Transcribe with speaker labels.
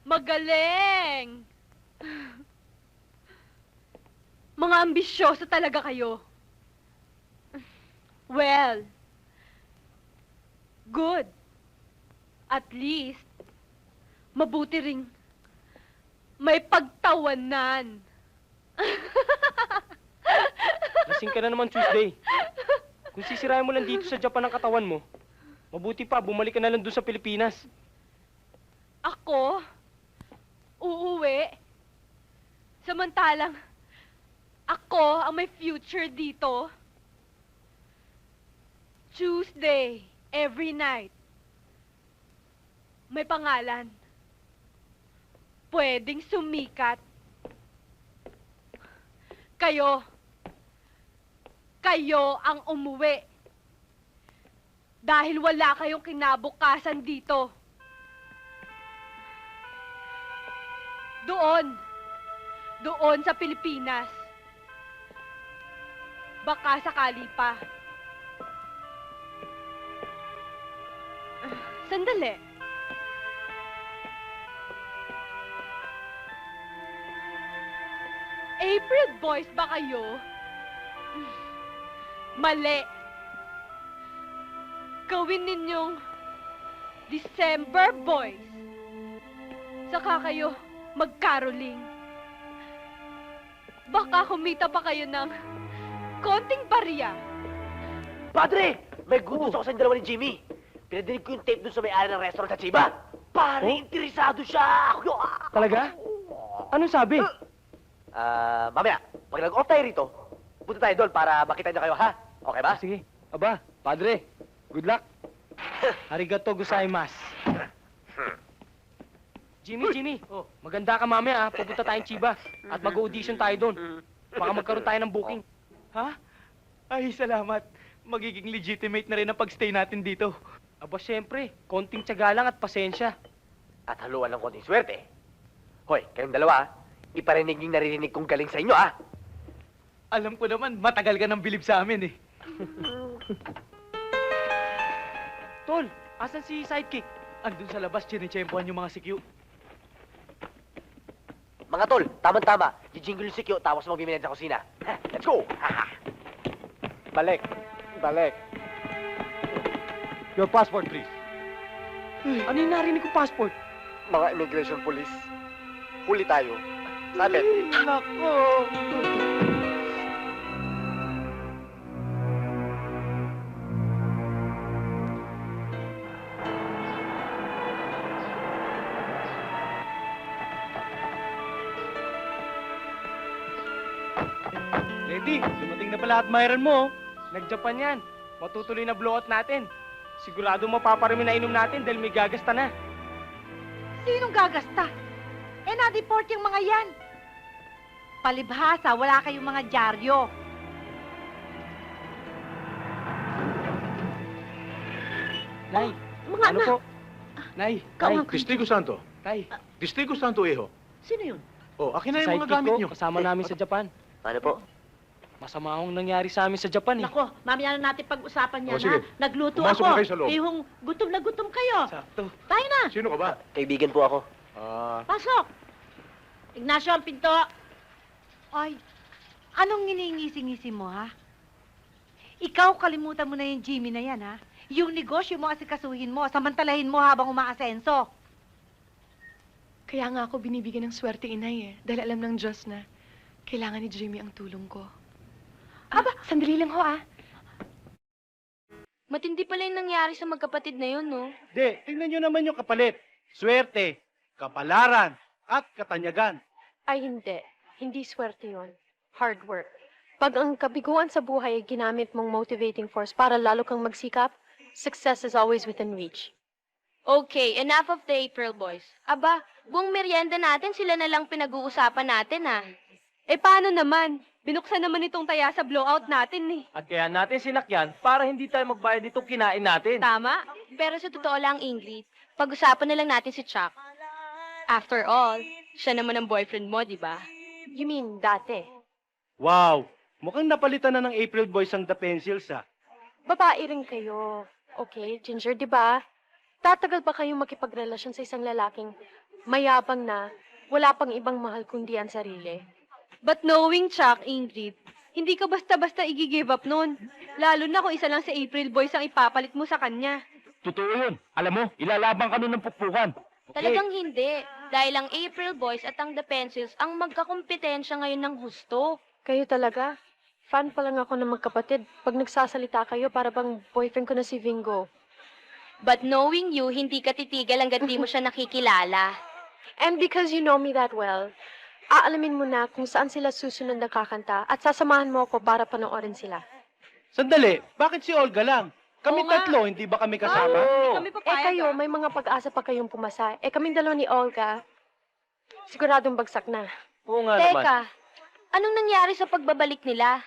Speaker 1: Magaling! Mga ambisyoso talaga kayo. Well, good. At least, mabuti ring may pagtawanan.
Speaker 2: Lasing ka na naman Tuesday. Kung sisirahin mo lang dito sa Japan ang katawan mo, mabuti pa, bumalik ka na lang doon sa Pilipinas.
Speaker 1: Ako? Uuwi? Samantalang, ako ang may future dito. Tuesday, every night. May pangalan. Pwedeng sumikat. Kayo ang umuwi. Dahil wala kayong kinabukasan dito. Doon sa Pilipinas. Baka sakali pa. Sandali. April boys ba kayo? Mali. Gawin ninyong December boys. Saka kayo mag-caroling. Baka kumita pa kayo ng konting barya.
Speaker 3: Padre! May good news ako sa inyo dalawa ni Jimmy. Pinadinig ko yung tape dun sa may-ari ng restaurant sa Chiba. Pare, interesado siya!
Speaker 2: Talaga? Anong sabi?
Speaker 3: Mamaya, pag nag-off tayo rito, punta tayo doon para makita niyo kayo, ha? Okay ba?
Speaker 2: Sige. Aba, padre, good luck. Arigato gozaimasu. Jimmy, maganda ka mamaya, pupunta tayong Chiba at mag-audition tayo doon. Baka magkaroon tayo ng booking.
Speaker 4: Ha? Ay, salamat. Magiging legitimate na rin ang pagstay natin dito.
Speaker 2: Aba, syempre, konting tiyaga lang at pasensya.
Speaker 3: At haluan ng konting swerte. Hoy, kayong dalawa, iparinig yung naririnig kong galing sa inyo, ha?
Speaker 4: Alam ko naman, matagal ka nang bilib sa amin eh.
Speaker 2: Tol, asan si Sidekick?
Speaker 4: Andun sa labas, chinechempohan yung mga sikyo.
Speaker 3: Mga tol, tama-tama. Jijingle yung sikyo, tapos magbiminad sa kusina. Ha, let's go!
Speaker 5: Balik. Your passport, please.
Speaker 2: Ano yung narinig ko passport?
Speaker 5: Mga immigration police. Huli tayo. Sabit.
Speaker 4: Nako!
Speaker 2: Lady, dumating na pala at mayroon mo. Nag-Japan yan. Matutuloy na blowout natin. Sigurado mapaparami na inom natin dahil may gagasta na.
Speaker 6: Sinong gagasta? Na-deport yung mga yan. Palibhasa, wala kayong mga dyaryo.
Speaker 2: Nay,
Speaker 6: Mga
Speaker 2: ano
Speaker 6: anak.
Speaker 2: po? Nay,
Speaker 5: Testigo Santo.
Speaker 2: Tay,
Speaker 5: Testigo Santo, Eho.
Speaker 6: Sino yun?
Speaker 5: Oh, akin na
Speaker 2: si
Speaker 5: yung mga
Speaker 2: Sidekick
Speaker 5: gamit
Speaker 2: ko,
Speaker 5: nyo.
Speaker 2: kasama namin sa Japan.
Speaker 3: Ano po?
Speaker 2: Masama akong nangyari sa amin sa Japan eh.
Speaker 6: Nako, mamaya na natin pag-usapan yan,
Speaker 5: O, sige.
Speaker 6: ha? Nagluto
Speaker 5: Pumasok
Speaker 6: ako.
Speaker 5: na kayo sa loob.
Speaker 6: Yung gutom na gutom kayo.
Speaker 4: Sakto.
Speaker 6: Tayo na.
Speaker 5: Sino ka ba?
Speaker 3: Kaibigan po ako.
Speaker 6: Pasok. Ignacio, ang pinto. Ay, anong nginingisi-ngisi mo, ha? Ikaw, kalimutan mo na yung Jimmy na yan, ha? Yung negosyo mo asikasuhin mo, samantalahin mo habang umaasenso.
Speaker 7: Kaya nga ako binibigyan ng swerte, inay, eh. Dahil alam ng Diyos na kailangan ni Jimmy ang tulong ko. Aba, sandali lang ho, ah.
Speaker 1: Matindi pala yung nangyari sa magkapatid na yun, no?
Speaker 5: Di, tingnan nyo naman yung kapalit. Swerte, kapalaran, at katanyagan.
Speaker 7: Ay, hindi. Hindi swerte yon. Hard work. Pag ang kabiguan sa buhay ay ginamit mong motivating force para lalo kang magsikap, success is always within reach.
Speaker 1: Okay, enough of the April boys. Aba, buong merienda natin sila na lang pinag-uusapan natin, ah. Eh, paano naman? Binuksan naman itong taya sa blowout natin, eh.
Speaker 2: At kaya natin sinakyan para hindi tayo magbayad nitong kinain natin.
Speaker 1: Tama? Pero sa totoo lang, Ingrid, pag-usapan na lang natin si Chuck. After all, siya naman ang boyfriend mo, di ba?
Speaker 7: You mean, dati?
Speaker 5: Wow, mukhang napalitan na ng April Boys ang The Pencils, ah.
Speaker 7: Babae rin kayo. Okay, Ginger, di ba? Tatagal ba kayong makipagrelasyon sa isang lalaking mayabang na wala pang ibang mahal kundi ang sarili?
Speaker 1: But knowing Chuck, Ingrid, hindi ka basta-basta i-give up nun. Lalo na kung isa lang sa April Boys ang ipapalit mo sa kanya.
Speaker 2: Totoo yun. Alam mo, ilalaban ka nun ng pukpukan.
Speaker 1: Talagang hindi. Dahil ang April Boys at ang The Pencils ang magkakompetensya ngayon ng husto.
Speaker 7: Kayo talaga? Fan pa lang ako ng magkapatid. Pag nagsasalita kayo, para bang boyfriend ko na si Vingo.
Speaker 1: But knowing you, hindi ka titigil hanggat di mo siya nakikilala.
Speaker 7: And because you know me that well, aalamin mo na kung saan sila susunod na kakanta at sasamahan mo ako para panoorin sila.
Speaker 5: Sandali, bakit si Olga lang? Kami
Speaker 1: Oo nga.
Speaker 5: tatlo, hindi ba kami kasama?
Speaker 1: Kami
Speaker 7: Kayo, may mga pag-asa pa kayong pumasa. Kaming dalawa ni Olga, siguradong bagsak na.
Speaker 3: Oo nga naman.
Speaker 1: Teka, anong nangyari sa pagbabalik nila?